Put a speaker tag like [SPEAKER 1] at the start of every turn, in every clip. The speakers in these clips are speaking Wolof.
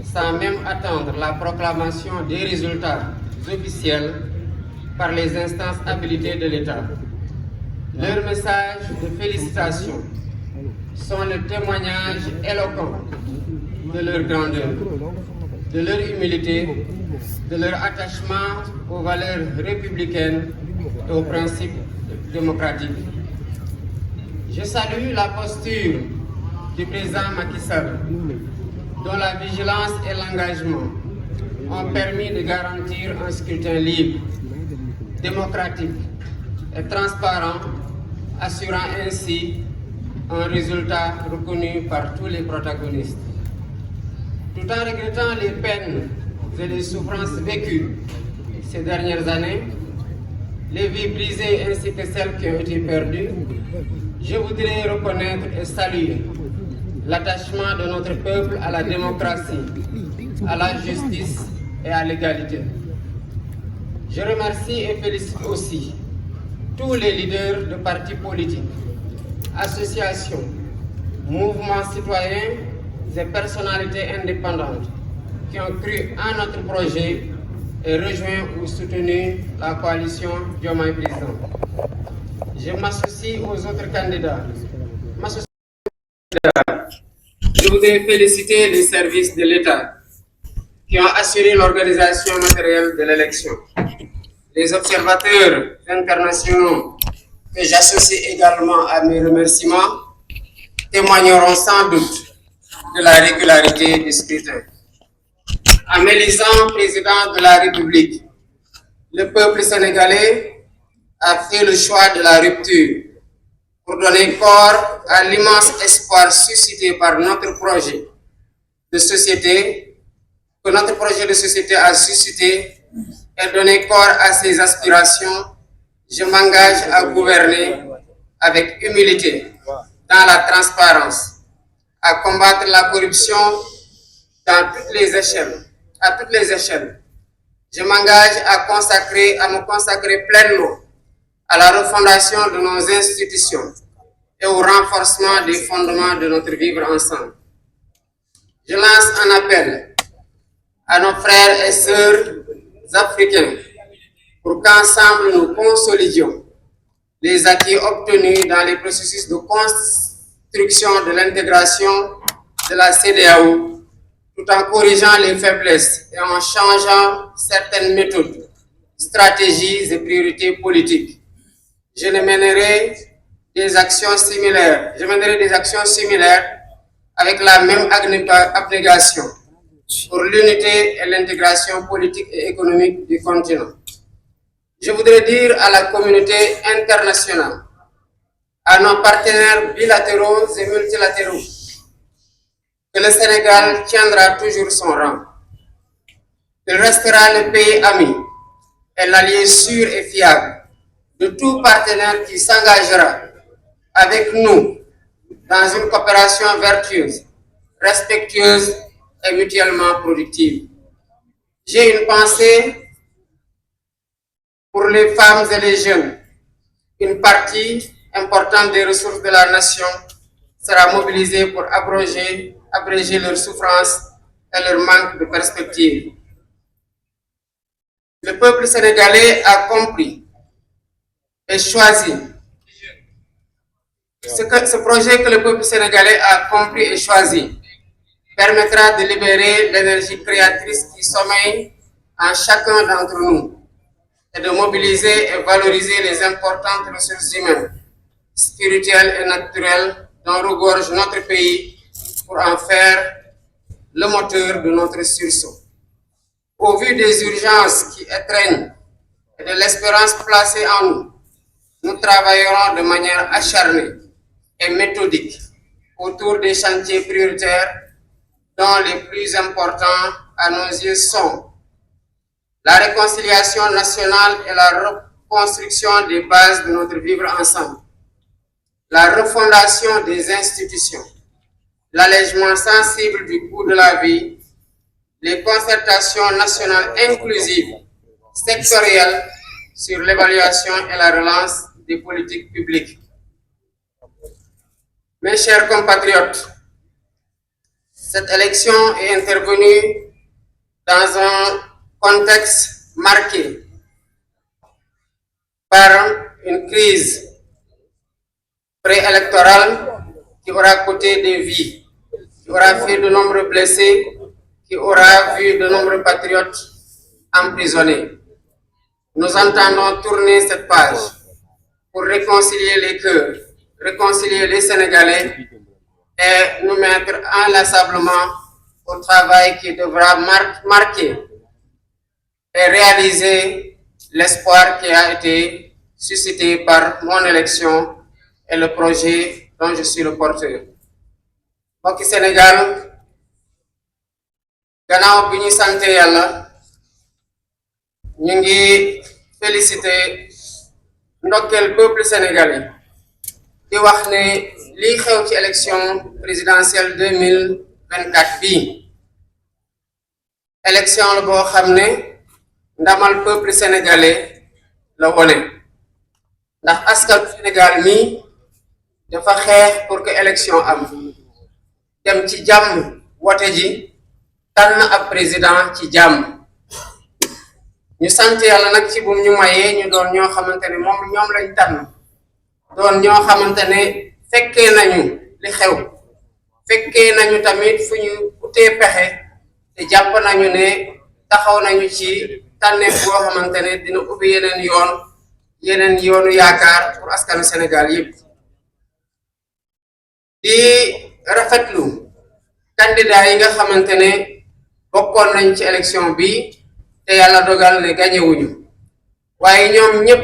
[SPEAKER 1] sans même attendre la proclamation des résultats officiels par les instances habilitées de l'État. Leurs messages de félicitations sont le témoignage éloquent de leur grandeur, de leur humilité, de leur attachement aux valeurs républicaines et aux principes démocratiques. Je salue la posture du président Macky Sall, dont la vigilance et l'engagement ont permis de garantir un scrutin libre, démocratique et transparent, assurant ainsi un résultat reconnu par tous les protagonistes. Tout en regrettant les peines et les souffrances vécues ces dernières années, les vies brisées ainsi que celles qui ont été perdues, je voudrais reconnaître et saluer l'attachement de notre peuple à la démocratie, à la justice et à l'égalité. Je remercie et félicite aussi tous les leaders de partis politiques, associations, mouvements citoyens et personnalités indépendantes qui ont cru en notre projet et rejoint ou soutenu la coalition Diomaye Président. Je m'associe aux autres candidats. Je voudrais féliciter les services de l'État qui ont assuré l'organisation matérielle de l'élection. Les observateurs internationaux que j'associe également à mes remerciements témoigneront sans doute de la régularité du scrutin. En m'élisant président de la République, le peuple sénégalais a fait le choix de la rupture pour donner corps à l'immense espoir suscité par notre projet de société, que notre projet de société a suscité, et donner corps à ses aspirations. Je m'engage à gouverner avec humilité, dans la transparence, à combattre la corruption dans toutes les échelles, à toutes les échelles. Je m'engage à me consacrer pleinement à la refondation de nos institutions et au renforcement des fondements de notre vivre ensemble. Je lance un appel à nos frères et sœurs africains pour qu'ensemble nous consolidions les acquis obtenus dans les processus de construction de l'intégration de la CEDEAO, tout en corrigeant les faiblesses et en changeant certaines méthodes, stratégies et priorités politiques. Je mènerai des actions similaires avec la même abnégation pour l'unité et l'intégration politique et économique du continent. Je voudrais dire à la communauté internationale, à nos partenaires bilatéraux et multilatéraux, que le Sénégal tiendra toujours son rang. Il restera le pays ami et l'allié sûr et fiable de tout partenaire qui s'engagera avec nous dans une coopération vertueuse, respectueuse et mutuellement productive. J'ai une pensée pour les femmes et les jeunes. Une partie importante des ressources de la nation sera mobilisée pour abréger leurs souffrances et leur manque de perspective. Le peuple sénégalais a compris et choisi. Ce projet que le peuple sénégalais a compris et choisi permettra de libérer l'énergie créatrice qui sommeille en chacun d'entre nous et de mobiliser et valoriser les importantes ressources humaines, spirituelles et naturelles dont regorge notre pays pour en faire le moteur de notre sursaut. Au vu des urgences qui étreignent et de l'espérance placée en nous, nous travaillerons de manière acharnée et méthodique autour des chantiers prioritaires dont les plus importants à nos yeux sont la réconciliation nationale et la reconstruction des bases de notre vivre ensemble, la refondation des institutions, l'allègement sensible du coût de la vie, les concertations nationales inclusives, sectorielles sur l'évaluation et la relance des politiques publiques. Mes chers compatriotes, Cette élection est intervenue dans un contexte marqué par une crise préélectorale qui aura coûté des vies, qui aura fait de nombreux blessés, qui aura vu de nombreux patriotes emprisonnés. Nous entendons tourner cette page pour réconcilier les cœurs, réconcilier les Sénégalais et nous mettre inlassablement au travail qui devra marquer et réaliser l'espoir qui a été suscité par mon élection et le projet dont je suis le porteur. mbokki Sénégal gannaaw bi ñu sante yàlla ñu ngi féliciter ndokkeel peuple sénégalais di wax ne lii xew ci élection présidentielle 2024 bii élection la boo xam ne ndamal peuple sénégalais la wone ndax askan Sénégal mi dafa xeex pour que élection am dem ci jàmm wote ji tànn ab président ci jàmm ñu sant yàlla nag ci bum ñu mayee ñu doon ñoo xamante ne ñoom lañ tànn doon ñoo xamante ne fekkee nañu li xew fekkee nañu tamit fu ñu utee pexe te jàpp nañu ne taxaw nañu ci tànneef boo xamante ne dina ubbi yeneen yoonu yaakaar pour askanu Sénégal yépp di rafetlu candidat yi nga xamante ne bokkoon nañ ci élection bi te yàlla dogal ne gañewuñu waaye ñoom ñépp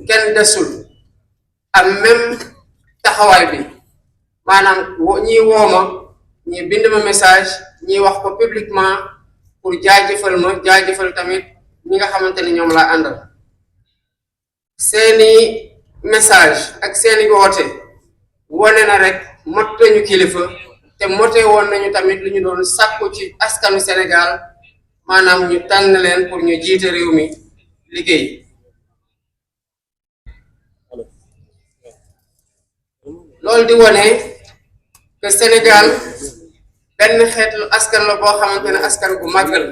[SPEAKER 1] kenn desul am même taxawaay bi maanaam ñii wooma ñii bind ma message ñii wax ko publiquement pour jaajëfal tamit ñi nga xamante ne ñoom laa àndal seeni message ak seeni woote wone na rek mot nañu kilifa te mote woon nañu tamit lu ñu doon sàkku ci askanu Sénégal maanaam ñu tànn leen pour ñu jiite réew mi liggéey loolu di wone que Sénégal benn xeetu askan la boo xamante ne askan gu màgg la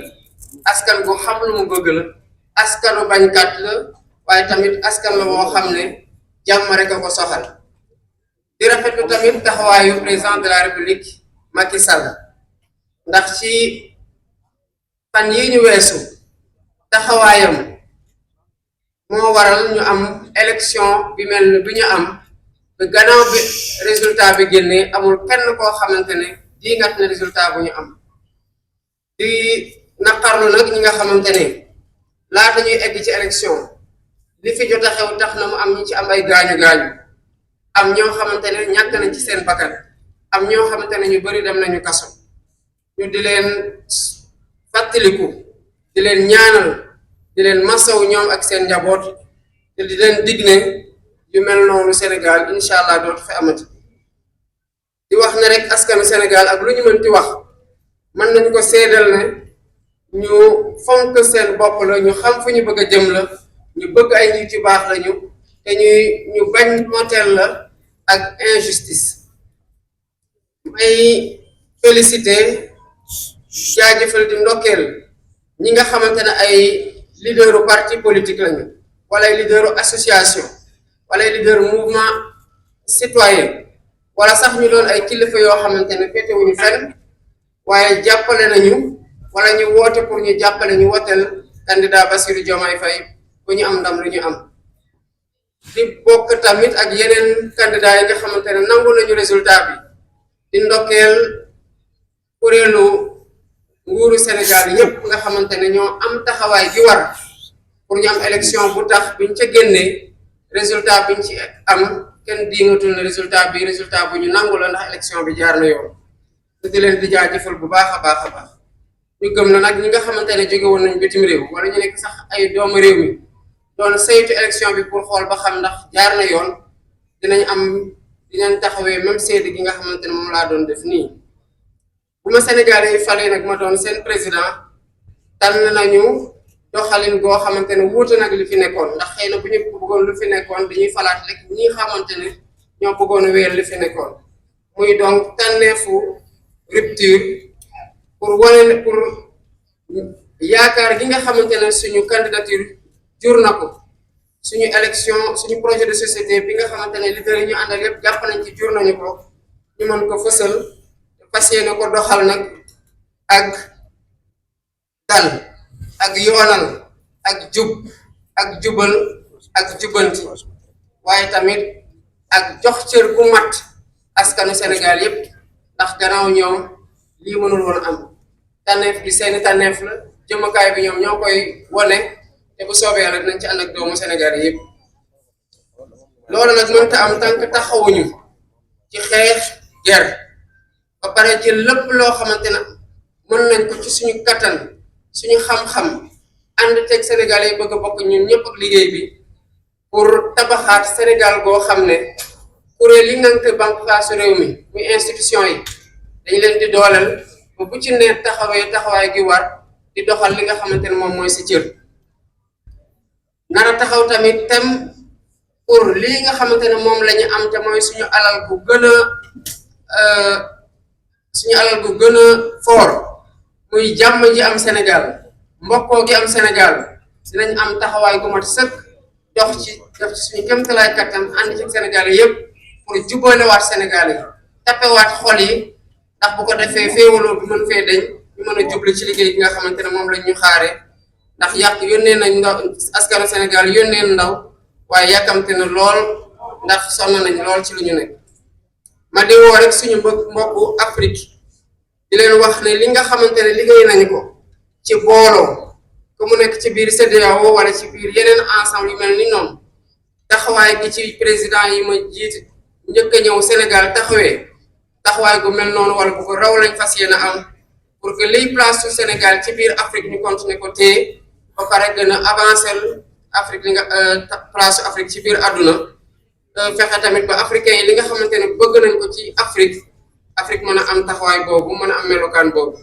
[SPEAKER 1] askan gu xam lu mu bëgg la askanu bañkat la waaye tamit askan la boo xam ne jàmm rek a ko soxal di rafetlu tamit taxawaayu président de la République Macky Sall ndax ci fan yi ñu weesu taxawaayam moo waral ñu am élection bi mel ni bi ñu am te gannaaw bi résultat bi génnee amul kenn koo xamante ne diingat na résultat bu ñu am di naqarlu nag ñi nga xamante ne laata ñuy egg ci élection li fi jot a xew tax na mu am ñi ci am ay gaañu-gaañu am ñoo xamante ne ñàkk nañ ci seen bakkan am ñoo xamante ne ñu bari dem nañu kaso ñu di leen fàttaliku di leen ñaanal di leen masaw ñoom ak seen njaboot te di leen dig ne yu mel noonu Sénégal incha allah dootu fi amati di wax ne rek askanu Sénégal ak lu ñu mënti wax mën nañu ko seedal ne ñu fonk seen bopp la ñu xam fu ñu bëgg a jëm la ñu bëgg ay nit yu baax lañu te ñu bañ mooteel la ak injustice may félicité jaajëfal di ndokkeel ñi nga xamante ne ay leaderu parti politique lañu wala ay leaderu association wala ay leaderu mouvement citoyen wala sax ñu doon ay kilifa yoo xamante ne féetewuñu fenn waaye jàppale nañu wala ñu woote pour ñu jàppale ñu woteel candidat Bassirou Diomaye Faye bu ñu am ndam lu ñu am di bokk tamit ak yeneen candidat yi nga xamante ne nangu nañu résultat bi di ndokkeel kuréelu nguuru Sénégal yépp nga xamante ne ñoo am taxawaay gi war pour ñu am élection bu tax biñ ca génnee résultat biñ ci am kenn diingatul ne résultat bu ñu nangu la ndax élection bi jaar na yoon te di leen di jaajëfal bu baax a baax ñu gëm na nag ñi nga xamante ne jóge woon nañ bitim réew wala ñu nekk sax ay doomu réew mi doon saytu élection bi pour xool ba xam ndax jaar na yoon dinañ taxawee même seede gi nga xamante ne moom laa doon def nii bu ma Sénégalais yi falee nag ma doon seen président tànn nañu doxalin goo xamante ne wuute nag li fi nekkoon ndax xëy na bu ñu bëggoon lu fi nekkoon dañuy falaat rek ñi xamante ne ñoo bëggoon a wéyal li fi nekkoon muy donc tànneefu rupture pour wane pour yaakaar gi nga xamante ne suñu candidature jur na ko suñu élection suñu projet de société bi nga xamante ne leader yi ñu àndal yépp jàpp nañ ci jur nañu ko ñu mën ko fësal fas yéene ko doxal nag ak dal ak yoonal ak jub ak jubal ak jubanti waaye tamit ak jox cër gu mat askanu Sénégal yépp ndax gannaaw ñoom lii mënul woon am tànneef bi seeni tànneef la jëmakaay bi ñoom ñoo koy wone te bu soobee yàlla dinañ ci ànd ak doomu Sénégal yépp loolu nag mënta am tànk taxawuñu ci xeex ger ba pare jël lépp loo xamante ne mën nañ ko ci suñu kattan suñu xam-xam ànd teg Sénégal yi bëgg a bokk ñun ñëpp ak liggéey bi pour tabaxaat Sénégal goo xam ne kuréel yi ngànk bànqaasu réew mi muy institution yi dañ leen di dooleel ba bu ci ne taxawaay gi war di doxal li nga xamante ne moom mooy si cër nara taxaw tamit tem pour lii nga xamante ne moom la ñu am te mooy suñu alal bu gën a fort muy jàmm ji am Sénégal mbokkoo gi am Sénégal dinañ am taxawaay gu mat sëkk dox ci suñu kéemtalaay kattan ànd ci Sénégal yépp pour jubalewaat Sénégal yi tappewaat xol yi ndax bu ko defee féewaloo bi mën fee dañ ñu mën a jublu ci liggéey bi nga xamante ne moom lañ ñu xaare ndax yónnee nañ ndaw askanu Sénégal yónnee ndaw waaye yàkkamte na lool ndax sonn nañ lool ci lu ñu nekk ma di woo rek suñu mbokku Afrique di leen wax ne li nga xamante ne liggéey nañu ko ci booloo ku mu nekk ci biir CEDEAO wala ci biir yeneen ensemble yu mel ni noonu taxawaay gi ci président yi ma jiit njëkk a ñëw Sénégal taxawaay gu mel noonu wala bu ko raw lañ fas yéene am pour que liy place su Sénégal ci biir Afrique ñu continuer ko téye ba pare gën a avancer Afrique li nga place su Afrique ci biir àdduna fexe tamit ba africain yi li nga xamante ne bëgg nañ ko ci Afrique mën a am taxawaay boobu mën a am melokaan boobu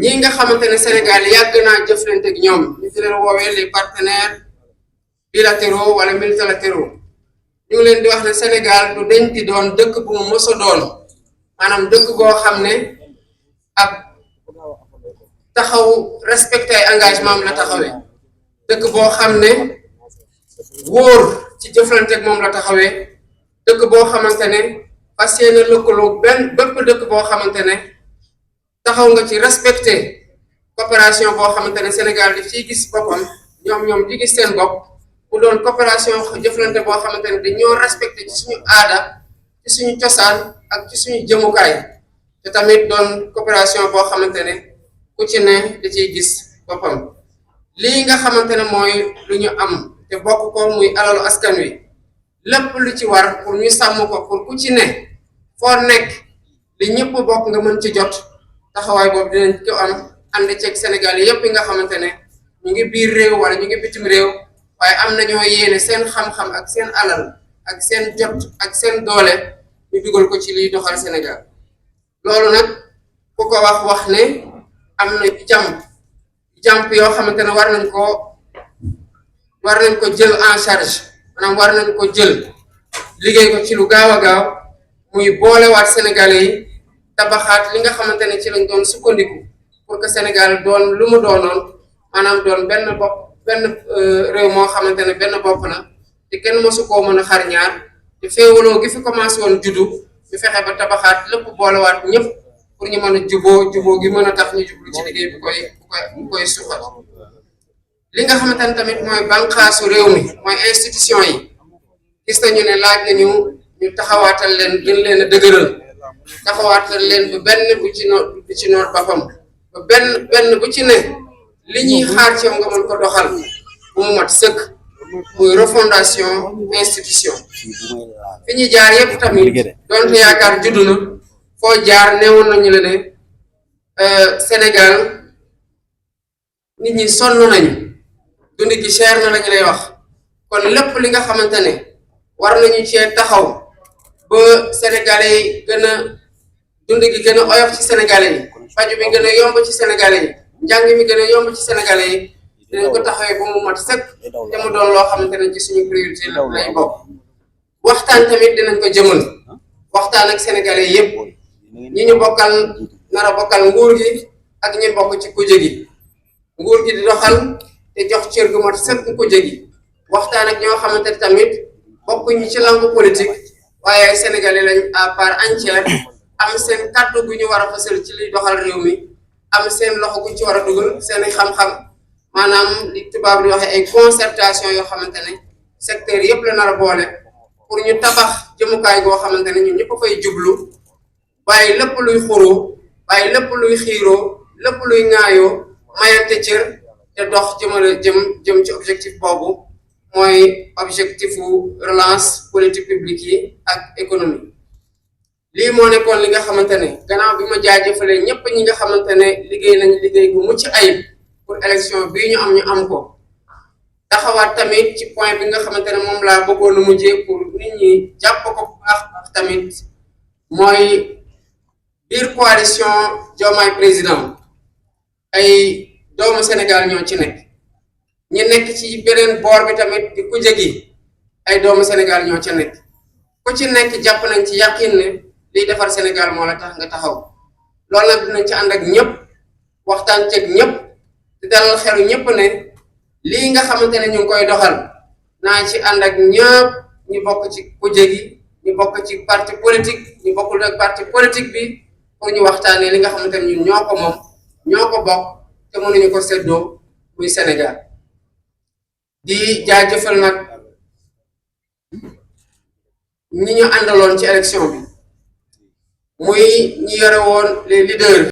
[SPEAKER 1] ñii nga xamante ne Sénégal yàgg naa jëflante ak ñoom ñu di leen woowee les partenaires bilatéraux wala multilatéraux ñu ngi leen di wax ne Sénégal du dañ di doon dëkk bu mu mës a doon maanaam dëkk boo xam ne ak taxaw respecté ay engagement am la taxawee dëkk boo xam ne wóor ci jëflante ak moom la taxawee dëkk boo xamante ne fas yéene lëkkaloo bépp dëkk boo xamante ne taxaw nga ci respecté coopération boo xamante ne Sénégal di ciy gis boppam ñoom di gis seen bopp mu doon coopération jëflante boo xamante ne dañoo respecté ci suñu aada ci suñu cosaan ak ci suñu jëmukaay te tamit doon coopération boo xamante ne ku ci ne da ciy gis boppam lii nga xamante ne mooy lu ñu am te bokk ko muy alalu askan wi lépp lu ci war pour ñu sàmm ko pour ku ci ne foo nekk li ñëpp bokk nga mën ci jot taxawaay boobu dinañ ko am ànd ceeg Sénégal yépp yi nga xamante ne ñu ngi biir réew wala ñu ngi bitim réew waaye am nañoo yéene seen xam-xam ak seen alal ak seen jot ak seen doole ñu dugal ko ci liy doxal Sénégal loolu nag ku ko wax ne am na jàmp yoo xamante ne war nañ ko jël en charge maanaam war nañ ko jël liggéey ko ci lu gaaw a gaaw muy boolewaat Sénégalais yi tabaxaat li nga xamante ne ci lañ doon sukkandiku pour que Sénégal doon lu mu doonoon maanaam doon benn réew moo xamante ne benn bopp la te kenn mësu koo mën a xar ñaar te féewaloo gi fi commencé woon juddu ñu fexe ba tabaxaat lépp boolewaat ñëpp pour ñu mën a juboo gi mën a tax ñu jublu ci liggéey bu koy suxal li nga xamante ne tamit mooy bànqaasu réew mi mooy institution yi gis nañu ne laaj nañu ñu taxawaatal leen gën leen a dëgëral taxawaatal leen ba benn bu ci noor boppam ba benn bu ci ne li ñuy xaar ci yow nga mën ko doxal bu mu mat sëkk muy refondation institution fi ñu jaar yépp tamit donte yaakaar juddu na foo jaar neewoon nañu la ne Sénégal nit ñi sonn nañu dund gi cher na lañu lay wax kon lépp li nga xamante ne war nañu cee taxaw ba Sénégalais yi gën a dund gi gën a oyof ci Sénégalais yi faju bi gën a yomb ci Sénégalais yi njàng mi gën a yomb ci Sénégalais yi dinañ ko taxawee ba mu mat sëkk te mu doon loo xamante ne ci suñu priorité lay bokk waxtaan tamit dinañ ko jëmal waxtaan ak Sénégalais yépp ñi ñu bokkal nara bokkal nguur gi ak ñi bokk ci kujje gi nguur gi di doxal te jox cër gu mat sëkk kujje gi waxtaan ak ñoo xamante tamit bokkuñu ci langue politique waaye ay sénégalais lañ à part entière am seen kàddu gu ñu war a fësal ci liy doxal réew mi am seen loxo gu ci war a dugal seen xam-xam maanaam li tubaab di waxee ay concertation yoo xamante ne secteur yëpp la nar a boole pour ñu tabax jëmukaay goo xamante ne ñun ñëpp a fay jublu bàyyi lépp luy xuroo bàyyi lépp luy xiiroo lépp luy ŋaayoo mayante cër te dox jëm ci objectif boobu mooy objectifu relance politique publique yi ak économie lii moo nekkoon li nga xamante ne gannaaw bi ma jaajëfalee ñëpp ñi nga xamante ne liggéey nañu liggéey bu mucc ayib pour élection bii ñu am ko taxawaat tamit ci point bi nga xamante ne moom laa bëggoon a mujjee pour nit ñi jàpp ko bu baax tamit mooy biir coalition Diomaye président ay doomu Sénégal ñoo ci nekk ñi nekk ci beneen boor bi tamit di kujje gi ay doomu Sénégal ñoo ca nekk ku ci nekk jàpp nañ ci yàqin ne liy defar Sénégal moo la tax nga taxaw loolu nag dinañ ci ànd ak ñëpp waxtaan ceeg ñëpp di dalal xelu ñëpp ne lii nga xamante ne ñu ngi koy doxal naa ci ànd ak ñëpp ñu bokk ci kujje gi ñu bokk ci parti politique ñu bokkul ak parti politique bi pour ñu waxtaanee li nga xamante ne ñun ñoo ko moom ñoo ko bokk te mënuñu ko séddoo muy Sénégal di jaajëfal nag ñi ñu àndaloon ci élection bi muy ñi yore woon les leaders